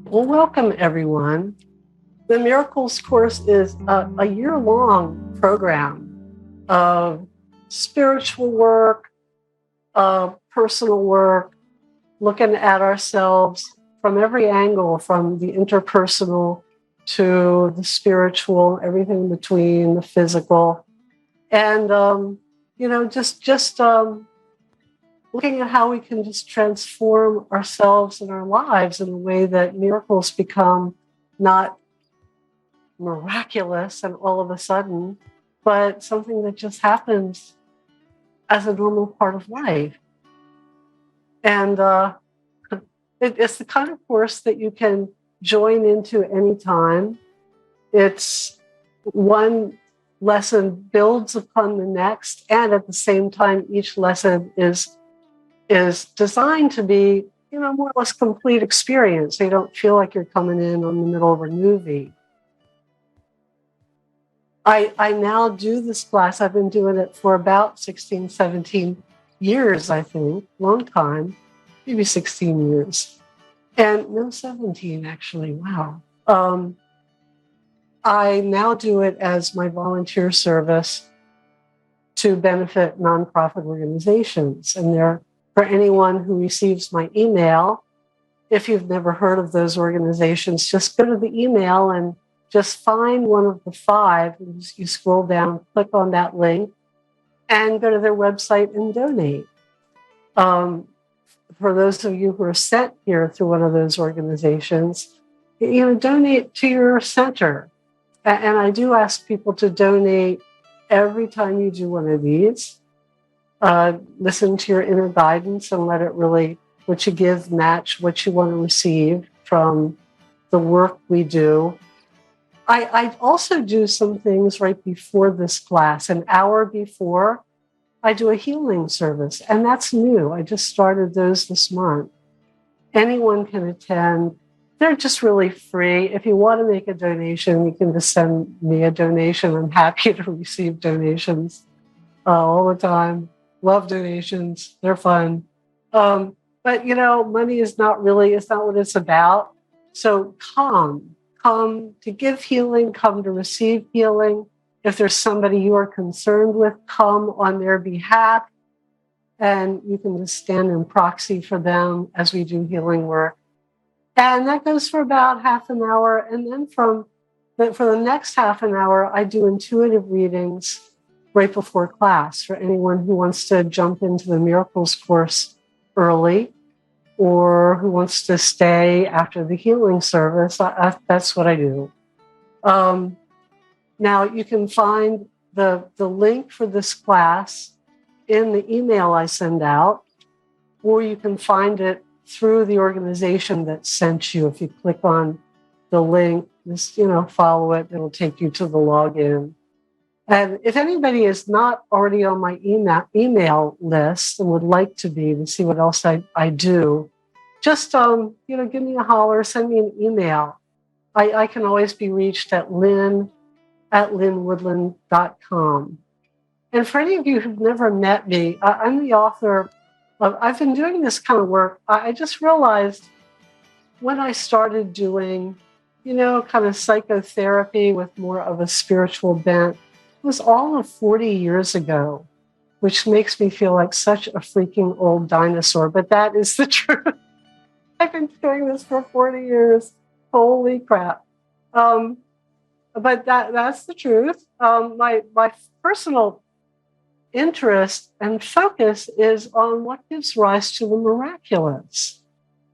Well, welcome everyone. The Miracles course is a year-long program of spiritual work, personal work, looking at ourselves from every angle, from the interpersonal to the spiritual, everything in between, the physical, and just looking at how we can just transform ourselves and our lives in a way that miracles become not miraculous and all of a sudden, but something that just happens as a normal part of life. And it's the kind of course that you can join into anytime. It's one lesson builds upon the next, and at the same time, each lesson is designed to be, more or less complete experience. So you don't feel like you're coming in on the middle of a movie. I now do this class. I've been doing it for about 16, 17 years, I think. Long time, maybe 16 years. And no, 17 actually, wow. I now do it as my volunteer service to benefit nonprofit organizations. And for anyone who receives my email, if you've never heard of those organizations, just go to the email and just find one of the 5. You scroll down, click on that link, and go to their website and donate. For those of you who are sent here through one of those organizations, donate to your center. And I do ask people to donate every time you do one of these. Listen to your inner guidance and let it really, what you give, match what you want to receive from the work we do. I also do some things right before this class. An hour before, I do a healing service, and that's new. I just started those this month. Anyone can attend. They're just really free. If you want to make a donation, you can just send me a donation. I'm happy to receive donations all the time. Love donations. They're fun. But, money is not it's not what it's about. So come to give healing, come to receive healing. If there's somebody you are concerned with, come on their behalf. And you can just stand in proxy for them as we do healing work. And that goes for about half an hour. And then for the next half an hour, I do intuitive readings right before class for anyone who wants to jump into the Miracles course early or who wants to stay after the healing service. That's what I do. Now, you can find the link for this class in the email I send out, or you can find it through the organization that sent you. If you click on the link, just, follow it, it'll take you to the login. And if anybody is not already on my email list and would like to be to see what else I do, just, give me a holler, send me an email. I can always be reached at lynn@lynnwoodland.com. And for any of you who've never met me, I'm the author of, I've been doing this kind of work. I just realized when I started doing, kind of psychotherapy with more of a spiritual bent, it was all of 40 years ago, which makes me feel like such a freaking old dinosaur, but that is the truth. I've been doing this for 40 years. Holy crap. But that's the truth. My personal interest and focus is on what gives rise to the miraculous.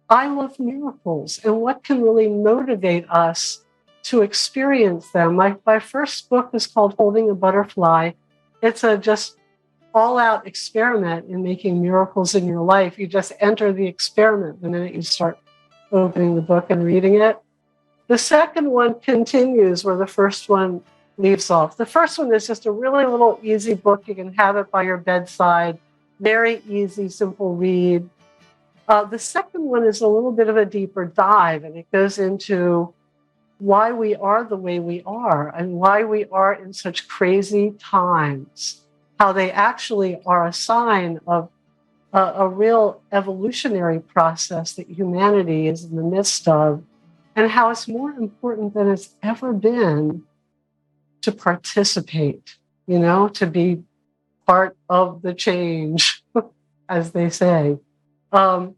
I love miracles and what can really motivate us to experience them. My first book is called Holding a Butterfly. It's a just all-out experiment in making miracles in your life. You just enter the experiment the minute you start opening the book and reading it. The second one continues where the first one leaves off. The first one is just a really little easy book. You can have it by your bedside. Very easy, simple read. The second one is a little bit of a deeper dive, and it goes into why we are the way we are and why we are in such crazy times, how they actually are a sign of a real evolutionary process that humanity is in the midst of. and how it's more important than it's ever been to participate, to be part of the change, as they say. And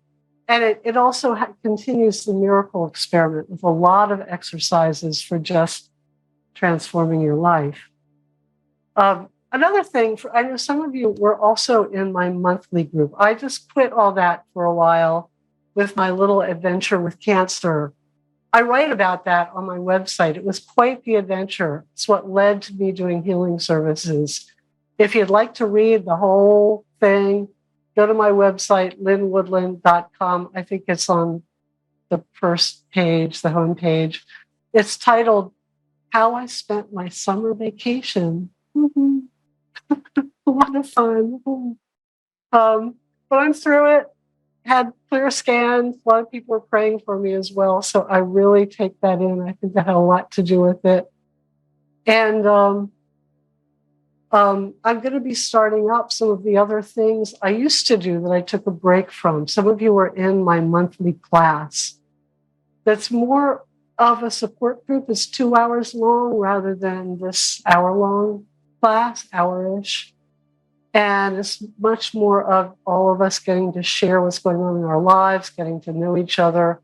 it also continues the miracle experiment with a lot of exercises for just transforming your life. Another thing, I know some of you were also in my monthly group. I just quit all that for a while with my little adventure with cancer. I write about that on my website. It was quite the adventure. It's what led to me doing healing services. If you'd like to read the whole thing, go to my website, lynnwoodland.com. I think it's on the first page, the home page. It's titled, How I Spent My Summer Vacation. Mm-hmm. A lot of fun. But I'm through it. Had clear scans. A lot of people are praying for me as well. So I really take that in. I think that had a lot to do with it. And I'm going to be starting up some of the other things I used to do that I took a break from. Some of you were in my monthly class. That's more of a support group. It's 2 hours long rather than this hour-long class, hour-ish. And it's much more of all of us getting to share what's going on in our lives, getting to know each other.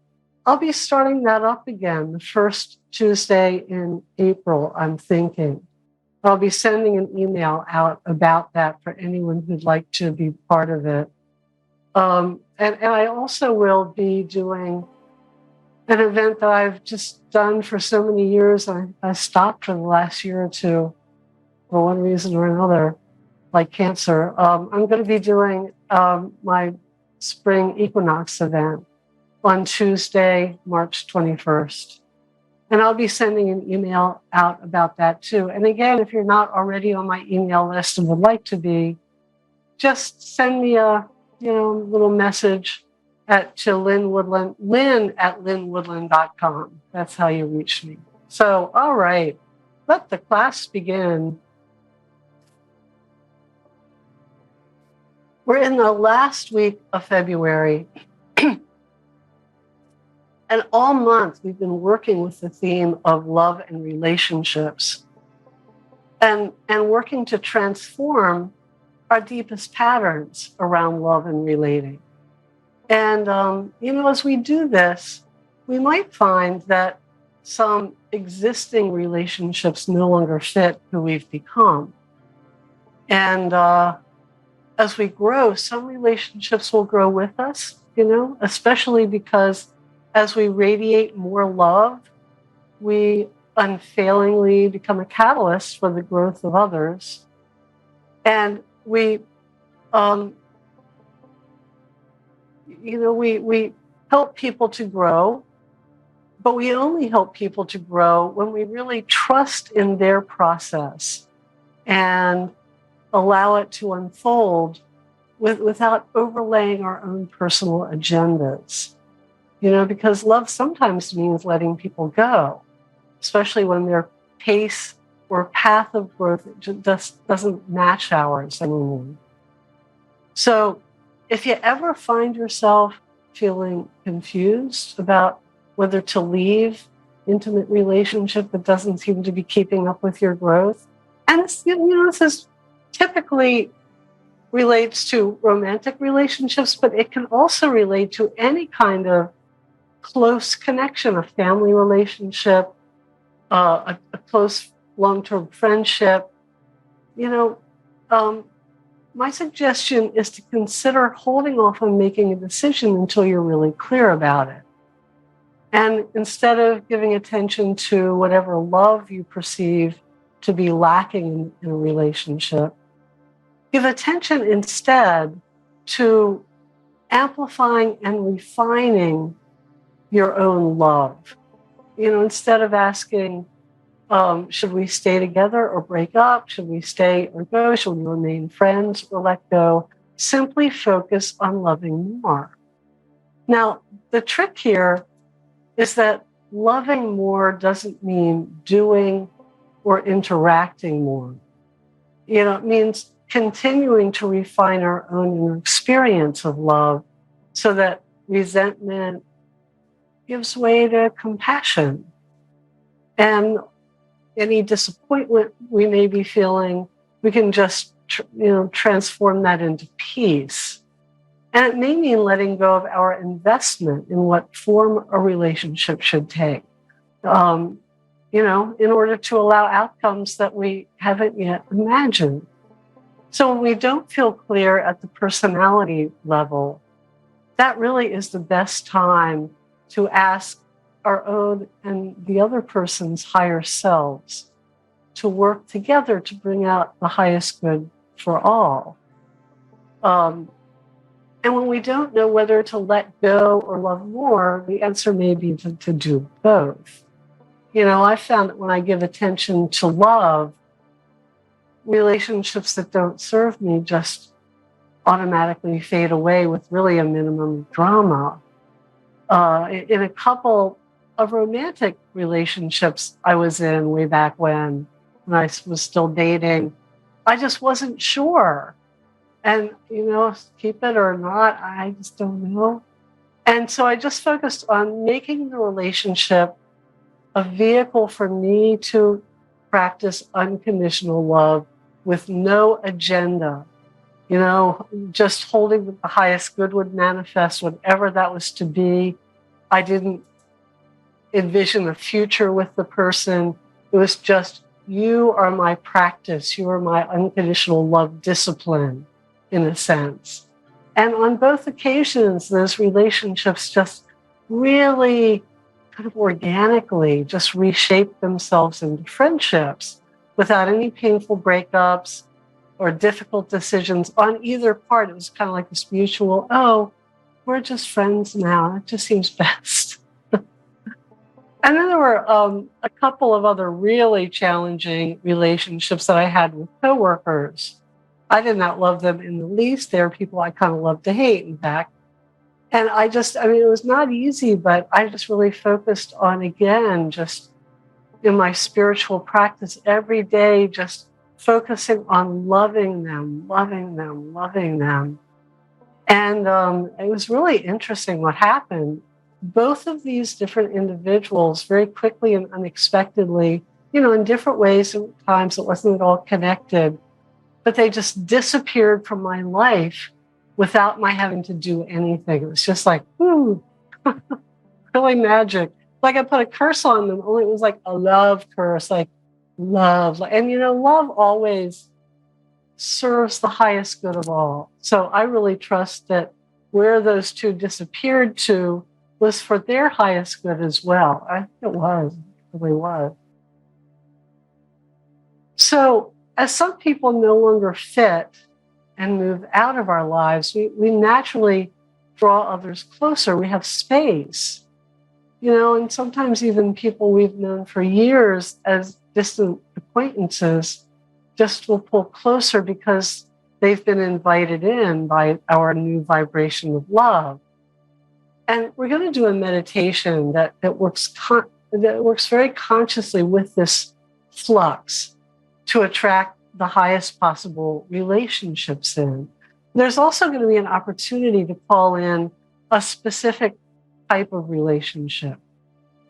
I'll be starting that up again the first Tuesday in April, I'm thinking. I'll be sending an email out about that for anyone who'd like to be part of it. And I also will be doing an event that I've just done for so many years. I stopped for the last year or two for one reason or another, like cancer. I'm going to be doing my spring equinox event on Tuesday, March 21st. And I'll be sending an email out about that too. And again, if you're not already on my email list and would like to be, just send me a little message to Lynn Woodland, lynn@lynnwoodland.com. That's how you reach me. So, all right, let the class begin. We're in the last week of February. And all month, we've been working with the theme of love and relationships and working to transform our deepest patterns around love and relating. And, as we do this, we might find that some existing relationships no longer fit who we've become. And as we grow, some relationships will grow with us, especially because as we radiate more love, we unfailingly become a catalyst for the growth of others. And we help people to grow, but we only help people to grow when we really trust in their process and allow it to unfold without overlaying our own personal agendas. Because love sometimes means letting people go, especially when their pace or path of growth just doesn't match ours anymore. So if you ever find yourself feeling confused about whether to leave intimate relationship that doesn't seem to be keeping up with your growth, and this is typically relates to romantic relationships, but it can also relate to any kind of close connection, a family relationship, a close long-term friendship. My suggestion is to consider holding off on making a decision until you're really clear about it. And instead of giving attention to whatever love you perceive to be lacking in a relationship, give attention instead to amplifying and refining your own love. Instead of asking, should we stay together or break up? Should we stay or go? Should we remain friends or let go? Simply focus on loving more. Now, the trick here is that loving more doesn't mean doing or interacting more. It means continuing to refine our own inner experience of love so that resentment, gives way to compassion. And any disappointment we may be feeling, we can just transform that into peace. And it may mean letting go of our investment in what form a relationship should take, in order to allow outcomes that we haven't yet imagined. So when we don't feel clear at the personality level, that really is the best time to ask our own and the other person's higher selves to work together to bring out the highest good for all. And when we don't know whether to let go or love more, the answer may be to do both. I found that when I give attention to love, relationships that don't serve me just automatically fade away with really a minimum of drama. In a couple of romantic relationships I was in way back when I was still dating, I just wasn't sure. And, keep it or not, I just don't know. And so I just focused on making the relationship a vehicle for me to practice unconditional love with no agenda. Just holding that the highest good would manifest, whatever that was to be. I didn't envision a future with the person. It was just, you are my practice. You are my unconditional love discipline, in a sense. And on both occasions, those relationships just really kind of organically just reshaped themselves into friendships without any painful breakups or difficult decisions on either part. It was kind of like this mutual, we're just friends now. It just seems best. And then there were a couple of other really challenging relationships that I had with coworkers. I did not love them in the least. They were people I kind of love to hate, in fact. And it was not easy, but I just really focused on, again, just in my spiritual practice every day, just focusing on loving them, loving them, loving them. And it was really interesting what happened. Both of these different individuals very quickly and unexpectedly, in different ways, at times it wasn't at all connected, but they just disappeared from my life without my having to do anything. It was just like, really magic. Like I put a curse on them, only it was like a love curse, like love. And love always serves the highest good of all. So I really trust that where those two disappeared to was for their highest good as well. I think it was, it really was. So as some people no longer fit and move out of our lives, we naturally draw others closer. We have space, and sometimes even people we've known for years as distant acquaintances just will pull closer because they've been invited in by our new vibration of love. And we're going to do a meditation that works very consciously with this flux to attract the highest possible relationships in. There's also going to be an opportunity to call in a specific type of relationship.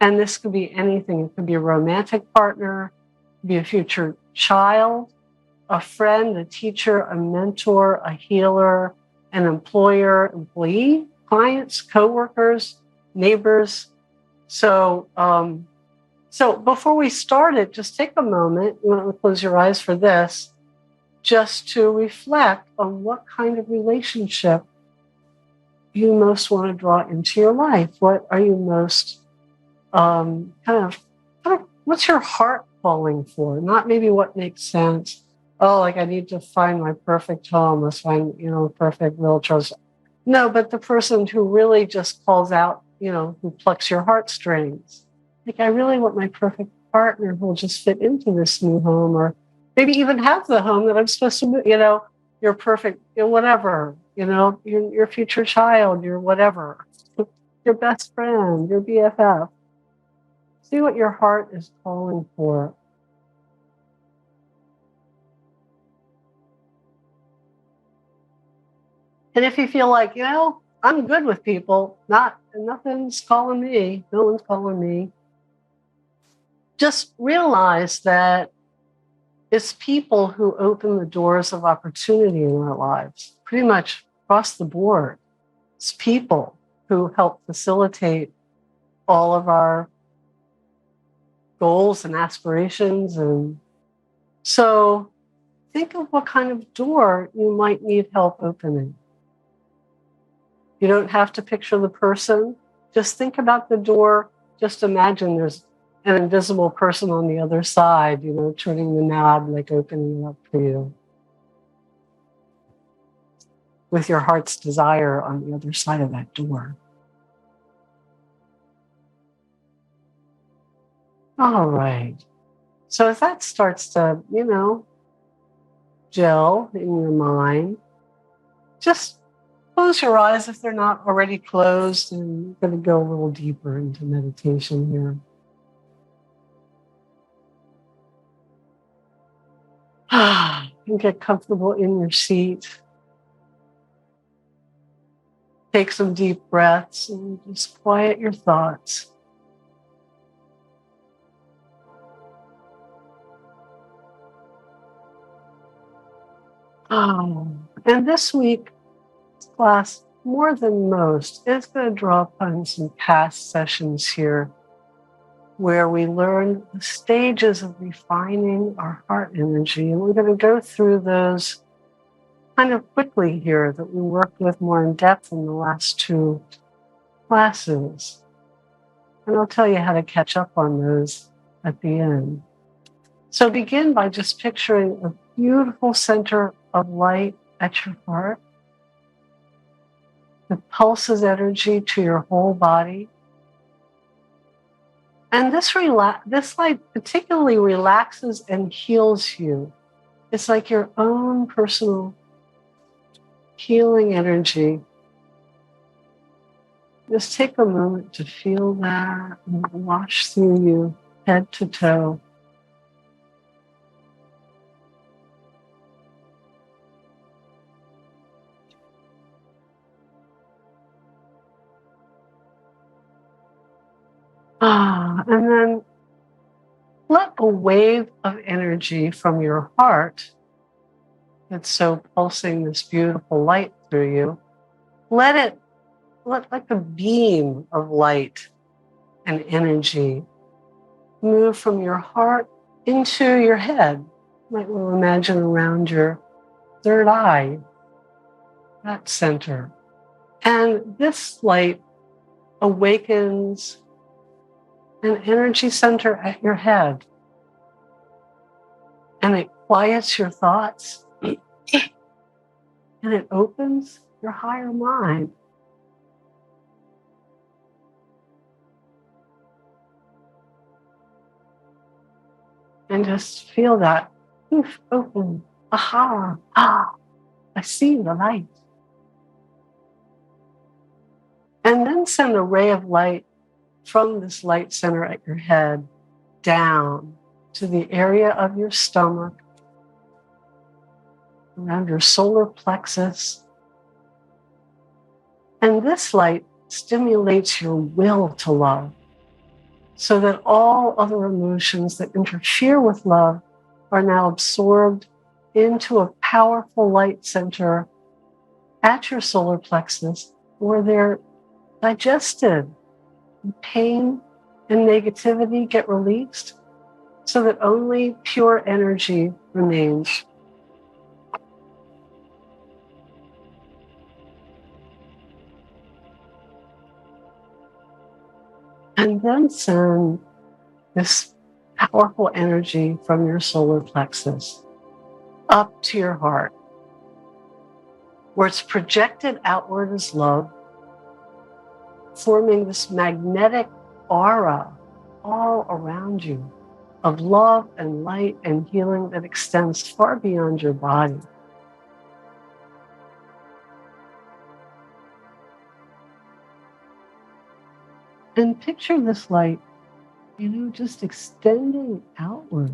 And this could be anything. It could be a romantic partner, it could be a future child, a friend, a teacher, a mentor, a healer, an employer, employee, clients, coworkers, neighbors. So before we start it, just take a moment, you want to close your eyes for this, just to reflect on what kind of relationship you most want to draw into your life. What are you most what's your heart calling for? Not maybe what makes sense. I need to find my perfect home. Let's find, perfect realtor. No, but the person who really just calls out, who plucks your heartstrings. Like, I really want my perfect partner who will just fit into this new home, or maybe even have the home that I'm supposed to move, your perfect, whatever, your future child, your whatever, your best friend, your BFF. See what your heart is calling for. And if you feel like, I'm good with people. Nothing's calling me. No one's calling me. Just realize that it's people who open the doors of opportunity in our lives, pretty much across the board. It's people who help facilitate all of our goals and aspirations. And so think of what kind of door you might need help opening. You don't have to picture the person. Just think about the door. Just imagine there's an invisible person on the other side, turning the knob, like opening it up for you, with your heart's desire on the other side of that door. All right. So as that starts to, gel in your mind, just close your eyes if they're not already closed, and you're going to go a little deeper into meditation here. And get comfortable in your seat. Take some deep breaths and just quiet your thoughts. And this week, class, more than most, is going to draw upon some past sessions here where we learn the stages of refining our heart energy. And we're going to go through those kind of quickly here that we worked with more in depth in the last 2 classes. And I'll tell you how to catch up on those at the end. So begin by just picturing a beautiful center of light at your heart that pulses energy to your whole body. And this light particularly relaxes and heals you. It's like your own personal healing energy. Just take a moment to feel that and wash through you head to toe. And then let a wave of energy from your heart that's so pulsing this beautiful light through you, let like a beam of light and energy move from your heart into your head. You might well imagine around your third eye, that center. And this light awakens an energy center at your head. And it quiets your thoughts. And it opens your higher mind. And just feel that open. Aha, I see the light. And then send a ray of light from this light center at your head down to the area of your stomach, around your solar plexus. And this light stimulates your will to love, so that all other emotions that interfere with love are now absorbed into a powerful light center at your solar plexus, where they're digested. Pain and negativity get released, so that only pure energy remains. And then send this powerful energy from your solar plexus up to your heart, where it's projected outward as love, forming this magnetic aura all around you of love and light and healing that extends far beyond your body. And picture this light, just extending outward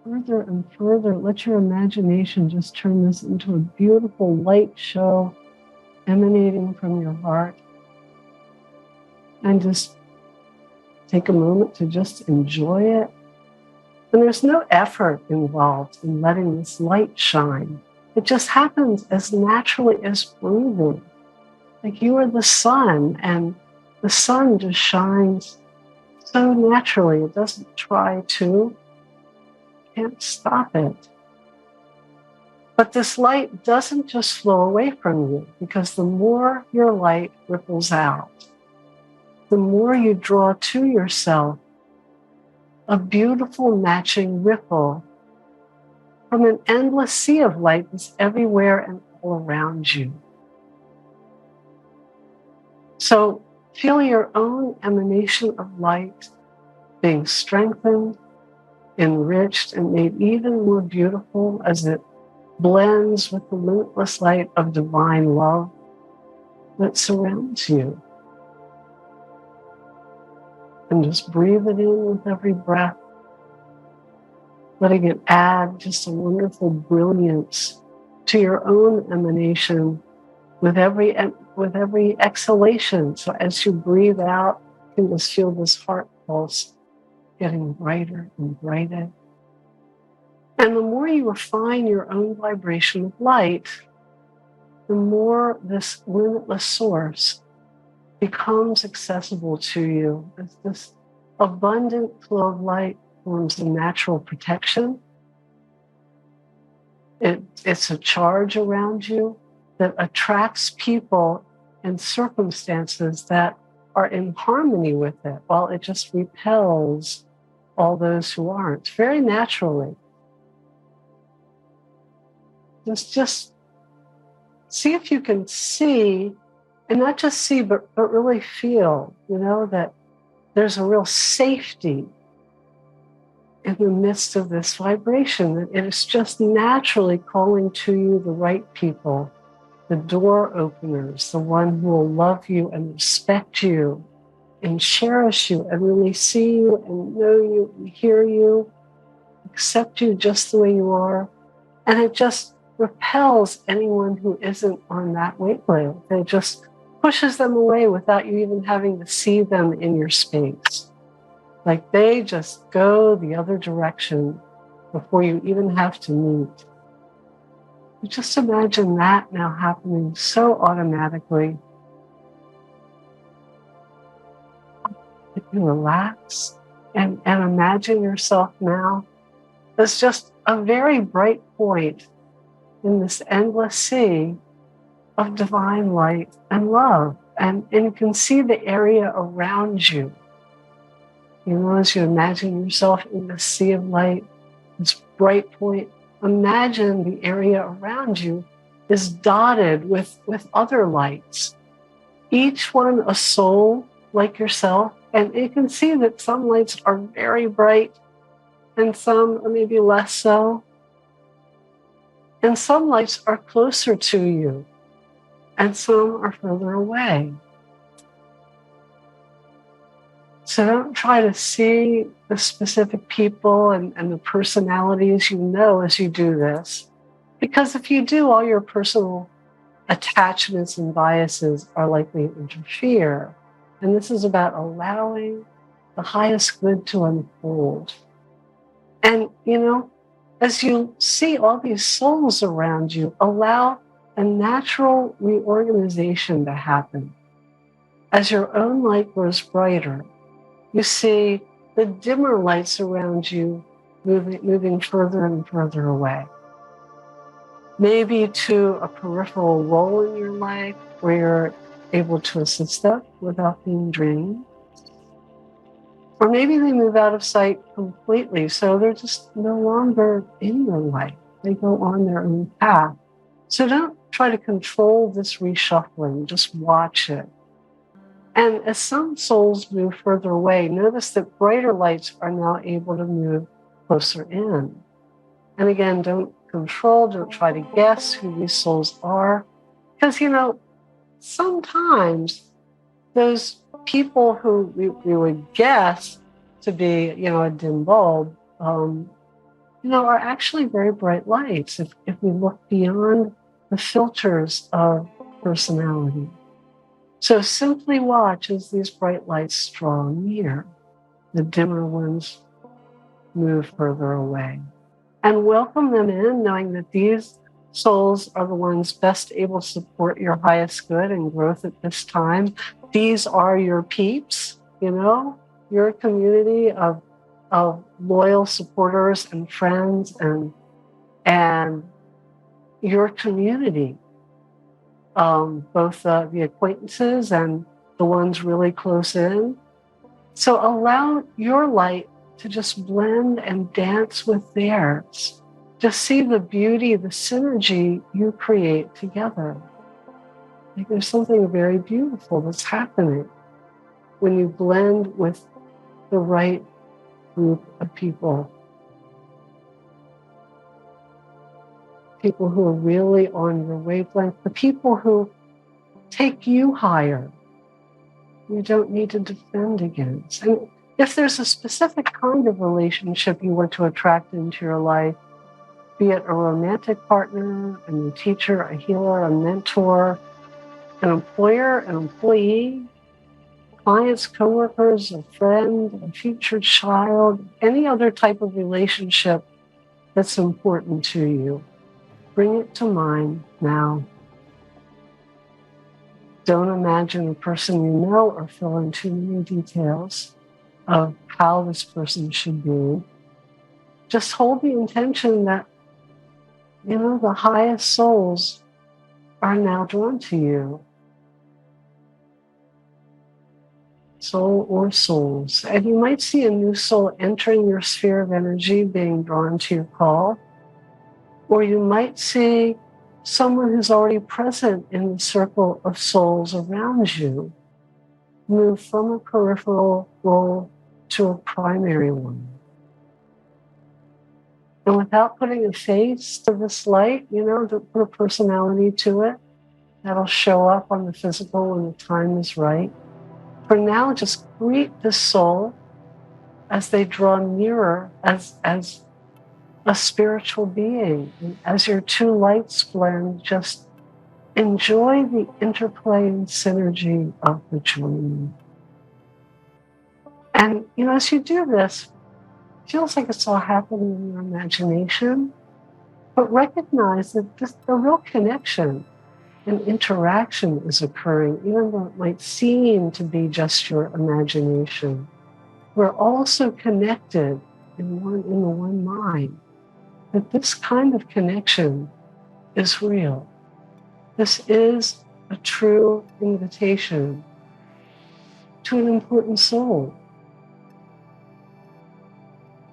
further and further. Let your imagination just turn this into a beautiful light show emanating from your heart. And just take a moment to just enjoy it. And there's no effort involved in letting this light shine. It just happens as naturally as breathing. Like you are the sun, and the sun just shines so naturally. It doesn't try to. Can't stop it. But this light doesn't just flow away from you, because the more your light ripples out, the more you draw to yourself a beautiful matching ripple from an endless sea of light that's everywhere and all around you. So feel your own emanation of light being strengthened, enriched, and made even more beautiful as it blends with the limitless light of divine love that surrounds you. And just breathe it in with every breath, letting it add just a wonderful brilliance to your own emanation with every exhalation. So as you breathe out, you can just feel this heart pulse getting brighter and brighter. And the more you refine your own vibration of light, the more this limitless source becomes accessible to you. As this abundant flow of light forms a natural protection. It's a charge around you that attracts people and circumstances that are in harmony with it, while it just repels all those who aren't, very naturally. Just see if you can see, and not just see, but really feel, that there's a real safety in the midst of this vibration, that it is just naturally calling to you the right people, the door openers, the one who will love you and respect you and cherish you and really see you and know you and hear you, accept you just the way you are. And it just repels anyone who isn't on that wavelength. It just pushes them away without you even having to see them in your space. Like they just go the other direction before you even have to meet. You just imagine that now happening so automatically. You relax and imagine yourself now as just a very bright point in this endless sea of divine light and love. And you can see the area around you. As you imagine yourself in the sea of light, this bright point, imagine the area around you is dotted with other lights, each one a soul like yourself. And you can see that some lights are very bright and some are maybe less so. And some lights are closer to you and some are further away. So don't try to see the specific people and the personalities as you do this. Because if you do, all your personal attachments and biases are likely to interfere. And this is about allowing the highest good to unfold. And, as you see all these souls around you, allow a natural reorganization to happen. As your own light grows brighter, you see the dimmer lights around you moving further and further away. Maybe to a peripheral role in your life where you're able to assist them without being drained. Or maybe they move out of sight completely, so they're just no longer in your life. They go on their own path. So don't try to control this reshuffling, just watch it. And as some souls move further away, notice that brighter lights are now able to move closer in. And again, don't control, don't try to guess who these souls are. Because, sometimes those people who we would guess to be, a dim bulb, are actually very bright lights. If we look beyond the filters of personality. So simply watch as these bright lights draw near, the dimmer ones move further away, and welcome them in, knowing that these souls are the ones best able to support your highest good and growth at this time. These are your peeps, your community of loyal supporters and friends, and your community, both the acquaintances and the ones really close in. So allow your light to just blend and dance with theirs. Just see the beauty, the synergy you create together. Like there's something very beautiful that's happening when you blend with the right group of people. People who are really on your wavelength, the people who take you higher. You don't need to defend against. And if there's a specific kind of relationship you want to attract into your life, be it a romantic partner, a new teacher, a healer, a mentor, an employer, an employee, clients, coworkers, a friend, a future child, any other type of relationship that's important to you, bring it to mind now. Don't imagine a person you know or fill in too many details of how this person should be. Just hold the intention that, the highest souls are now drawn to you. Soul or souls. And you might see a new soul entering your sphere of energy, being drawn to your call. Or you might see someone who's already present in the circle of souls around you move from a peripheral role to a primary one. And without putting a face to this light, to put a personality to it, that'll show up on the physical when the time is right. For now, just greet this soul as they draw nearer as a spiritual being. And as your two lights blend, just enjoy the interplay and synergy of the joining. And, as you do this, it feels like it's all happening in your imagination, but recognize that the real connection and interaction is occurring, even though it might seem to be just your imagination. We're also connected in the one mind. That this kind of connection is real. This is a true invitation to an important soul.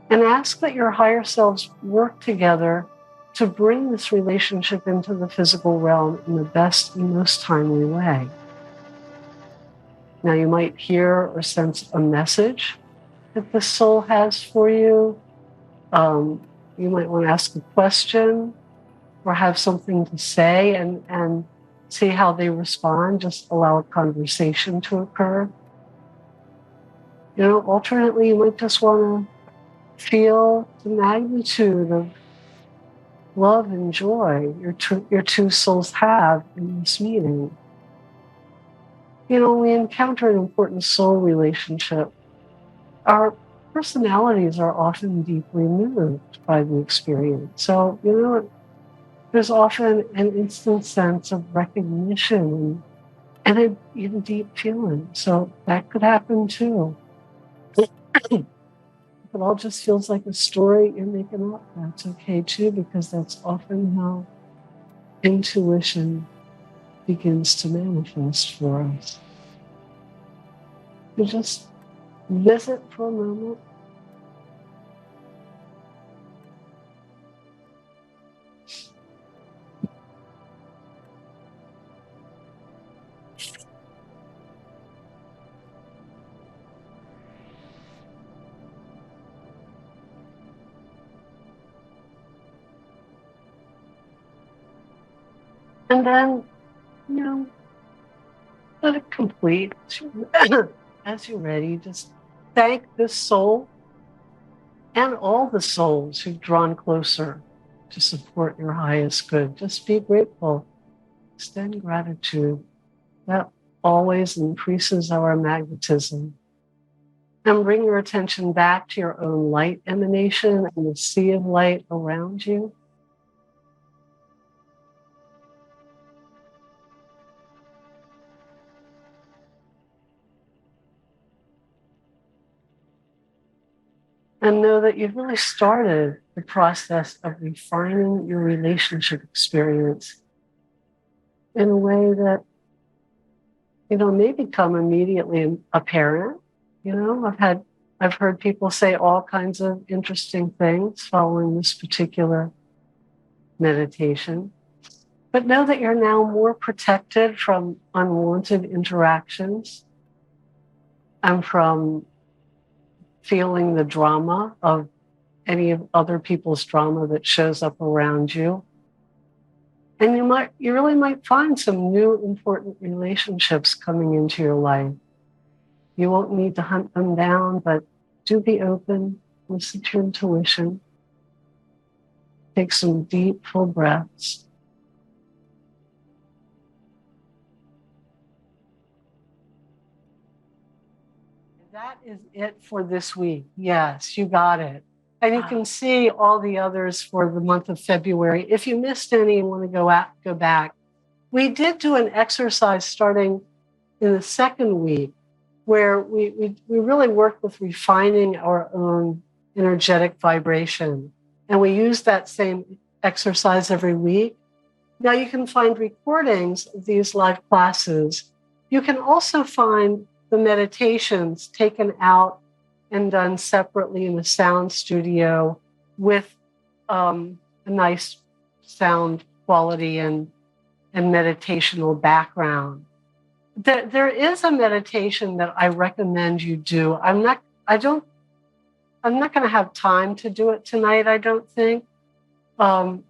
And ask that your higher selves work together to bring this relationship into the physical realm in the best and most timely way. Now, you might hear or sense a message that the soul has for you. You might want to ask a question or have something to say and see how they respond. Just allow a conversation to occur. Alternately, you might just want to feel the magnitude of love and joy your two souls have in this meeting. When we encounter an important soul relationship, our personalities are often deeply moved by the experience. So, there's often an instant sense of recognition and a deep feeling. So that could happen too. If it all just feels like a story you're making up, that's okay too, because that's often how intuition begins to manifest for us. You just visit for a moment. And then, let it complete. As you're ready, just thank this soul and all the souls who've drawn closer to support your highest good. Just be grateful Extend gratitude. That always increases our magnetism. And bring your attention back to your own light emanation and the sea of light around you. And know that you've really started the process of refining your relationship experience in a way that, may become immediately apparent. I've heard people say all kinds of interesting things following this particular meditation. But know that you're now more protected from unwanted interactions and from feeling the drama of any of other people's drama that shows up around you. And you really might find some new important relationships coming into your life. You won't need to hunt them down, but do be open, listen to your intuition. Take some deep, full breaths. That is it for this week. Yes, you got it. And you can see all the others for the month of February. If you missed any and want to go back, we did do an exercise starting in the second week where we really worked with refining our own energetic vibration. And we use that same exercise every week. Now you can find recordings of these live classes. You can also find the meditations taken out and done separately in a sound studio with a nice sound quality and meditational background. There is a meditation that I recommend you do. I'm not going to have time to do it tonight, I don't think. But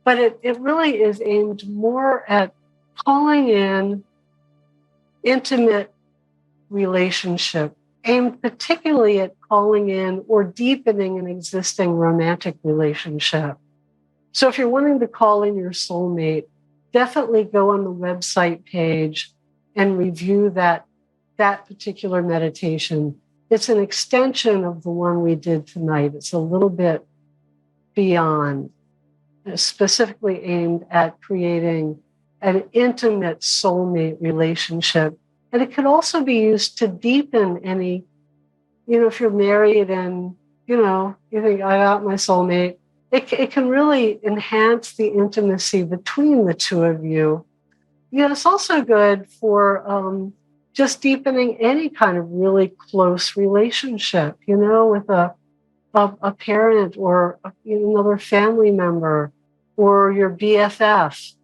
it really is aimed more at calling in intimate relationship, aimed particularly at calling in or deepening an existing romantic relationship. So if you're wanting to call in your soulmate, definitely go on the website page and review that particular meditation. It's an extension of the one we did tonight. It's a little bit beyond, specifically aimed at creating an intimate soulmate relationship. And it could also be used to deepen any, if you're married and, you think, I got my soulmate, it can really enhance the intimacy between the two of you. It's also good for just deepening any kind of really close relationship, with a parent or another family member or your BFF.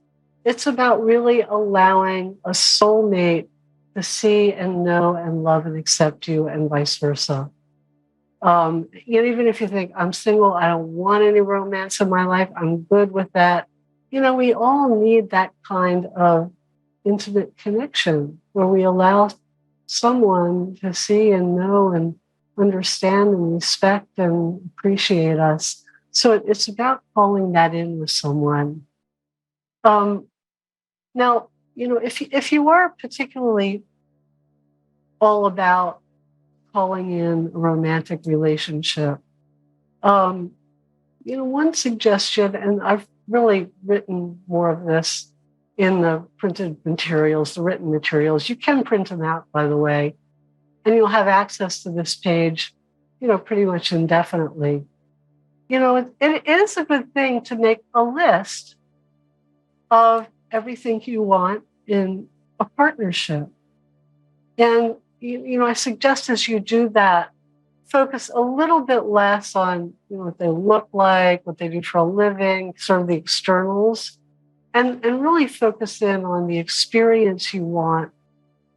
It's about really allowing a soulmate to see and know and love and accept you and vice versa. Even if you think, I'm single, I don't want any romance in my life, I'm good with that. We all need that kind of intimate connection where we allow someone to see and know and understand and respect and appreciate us. So it's about calling that in with someone. Now, if you are particularly all about calling in a romantic relationship, one suggestion, and I've really written more of this in the printed materials, the written materials. You can print them out, by the way, and you'll have access to this page, pretty much indefinitely. It is a good thing to make a list of everything you want in a partnership. And, I suggest as you do that, focus a little bit less on what they look like, what they do for a living, sort of the externals, and really focus in on the experience you want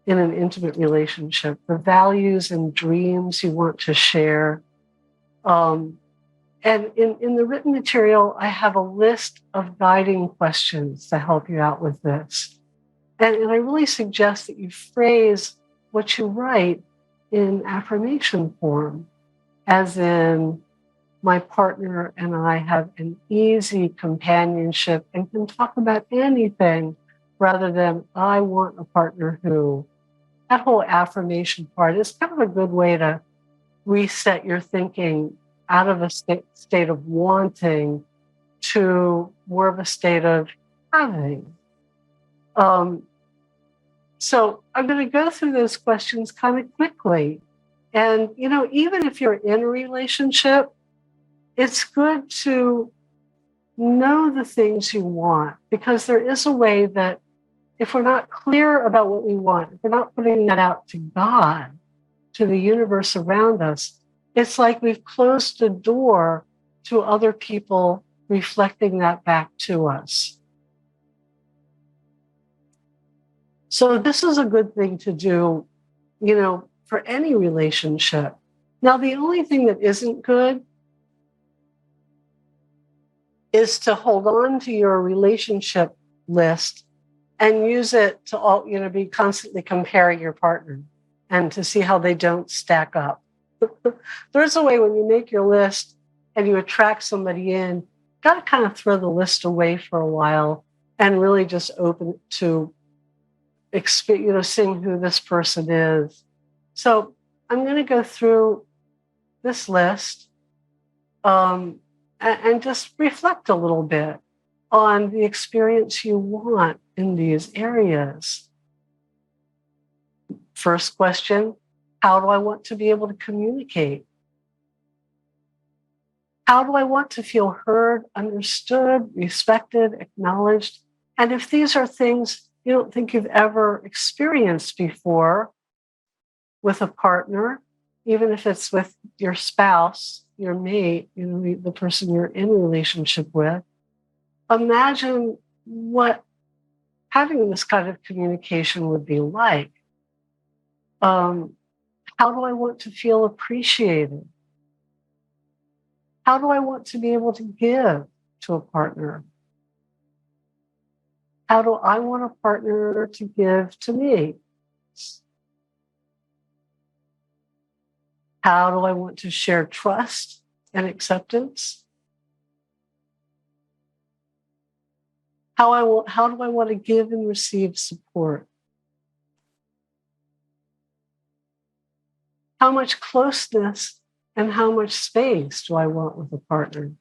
in an intimate relationship, the values and dreams you want to share. And in the written material, I have a list of guiding questions to help you out with this. And I really suggest that you phrase what you write in affirmation form, as in, my partner and I have an easy companionship and can talk about anything rather than I want a partner who. That whole affirmation part is kind of a good way to reset your thinking out of a state of wanting to more of a state of having. So I'm going to go through those questions kind of quickly. And, even if you're in a relationship, it's good to know the things you want, because there is a way that if we're not clear about what we want, if we're not putting that out to God, to the universe around us, it's like we've closed the door to other people reflecting that back to us. So this is a good thing to do, for any relationship. Now, the only thing that isn't good is to hold on to your relationship list and use it to be constantly comparing your partner and to see how they don't stack up. There's a way when you make your list and you attract somebody in, you got to kind of throw the list away for a while and really just open it to seeing who this person is. So I'm going to go through this list and just reflect a little bit on the experience you want in these areas. First question, how do I want to be able to communicate? How do I want to feel heard, understood, respected, acknowledged? And if these are things you don't think you've ever experienced before with a partner, even if it's with your spouse, your mate, the person you're in a relationship with, imagine what having this kind of communication would be like. How do I want to feel appreciated? How do I want to be able to give to a partner? How do I want a partner to give to me? How do I want to share trust and acceptance? How do I want to give and receive support? How much closeness and how much space do I want with a partner?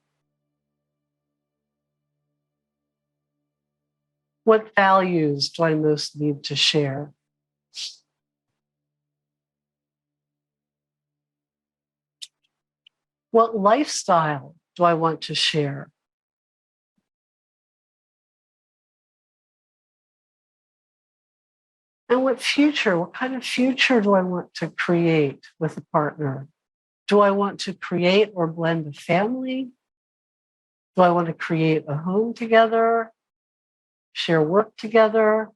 What values do I most need to share? What lifestyle do I want to share? And what kind of future do I want to create with a partner? Do I want to create or blend a family? Do I want to create a home together? Share work together?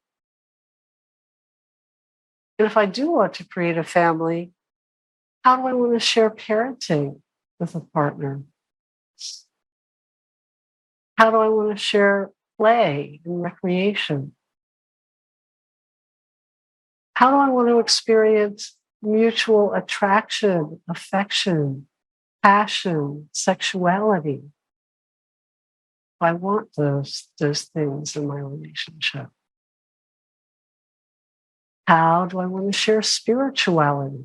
And if I do want to create a family, how do I want to share parenting with a partner? How do I want to share play and recreation? How do I want to experience mutual attraction, affection, passion, sexuality? I want those things in my relationship. How do I want to share spirituality?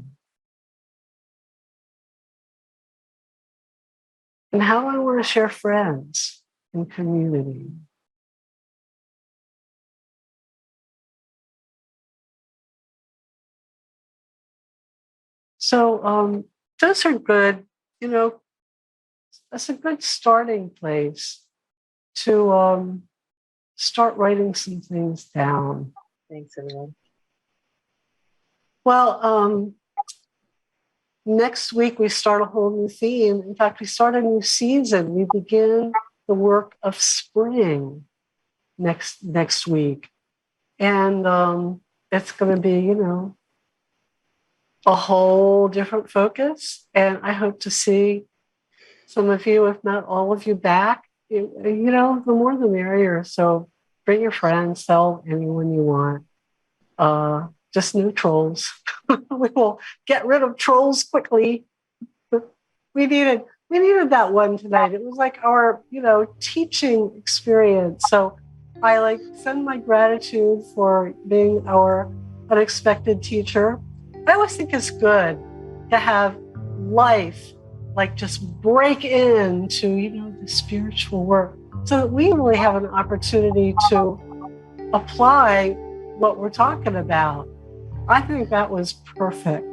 And how do I want to share friends and community? So those are good, that's a good starting place to start writing some things down. Thanks, everyone. Well, next week we start a whole new theme. In fact, we start a new season. We begin the work of spring next week. And it's going to be, a whole different focus. And I hope to see some of you, if not all of you, back. The more the merrier. So bring your friends, tell anyone you want. Just new trolls. We will get rid of trolls quickly. We needed that one tonight. It was like our, teaching experience. So I send my gratitude for being our unexpected teacher. I always think it's good to have life just break into, the spiritual work so that we really have an opportunity to apply what we're talking about. I think that was perfect.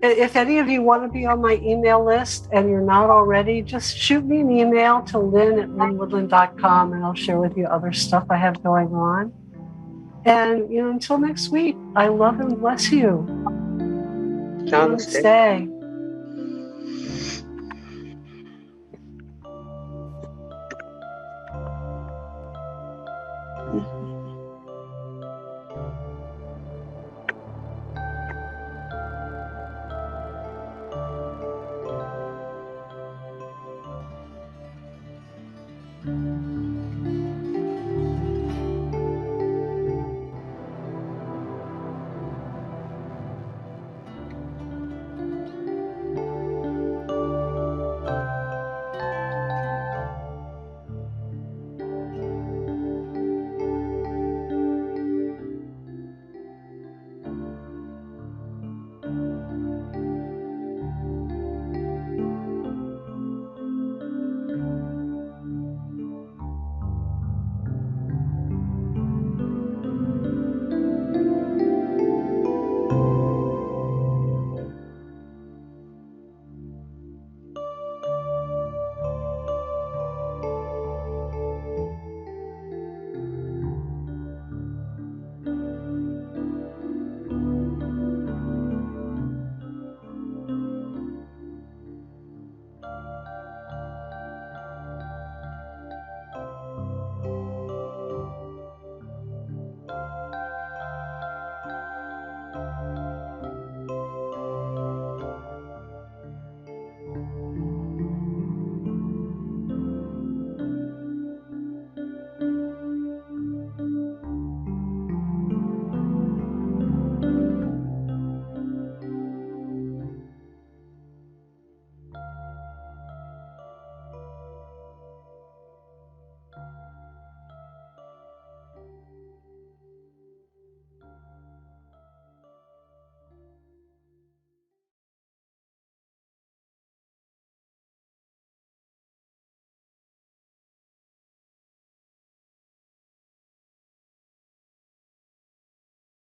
If any of you want to be on my email list and you're not already, just shoot me an email to lynn@lynnwoodland.com and I'll share with you other stuff I have going on. And, until next week, I love and bless you. Namaste. Namaste.